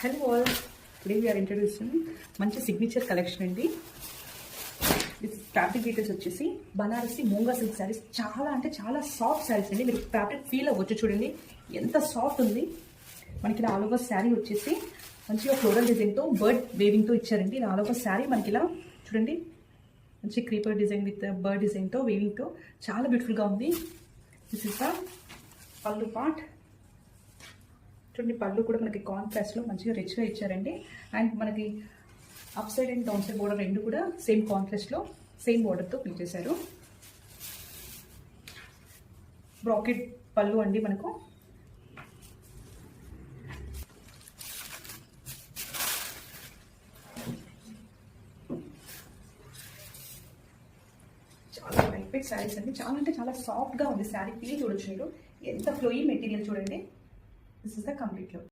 Hello all, today we're introducing మంచి signature collection అండి. Fabric details వచ్చేసి బనారసి మూంగా సిల్క్ శారీస్. చాలా అంటే చాలా సాఫ్ట్ శారీస్ అండి. మీరు ఫ్యాబ్రిక్ ఫీల్ అవ్వచ్చు. చూడండి ఎంత సాఫ్ట్ ఉంది. మనకి ఇలా ఆల్ ఓవర్ శారీ వచ్చేసి మంచిగా ఫ్లోరల్ డిజైన్తో బర్డ్ వేవింగ్తో ఇచ్చారండి. ఇలా ఆల్ ఓవర్ శారీ మనకి ఇలా చూడండి మంచి క్రీపర్ డిజైన్ విత్ బర్డ్ డిజైన్తో వేవింగ్తో చాలా బ్యూటిఫుల్గా ఉంది. దిస్ ఇస్ ద పళ్ళు పార్ట్. చూడండి పళ్ళు కూడా మనకి కాంట్రాస్ట్లో మంచిగా రిచ్గా ఇచ్చారండి. అండ్ మనకి up side and down side border రెండు కూడా సేమ్ కాంట్రాస్ట్లో సేమ్ బోర్డర్తో ఫిల్ చేశారు. బ్రాకెట్ పళ్ళు అండి మనకు. చాలా లైట్ వెయిట్ శారీస్ అండి. చాలా అంటే చాలా సాఫ్ట్గా ఉంది శారీ. ఫీల్ చూడొచ్చు మీరు. ఎంత ఫ్లోయీ మెటీరియల్ చూడండి. This is the complete look.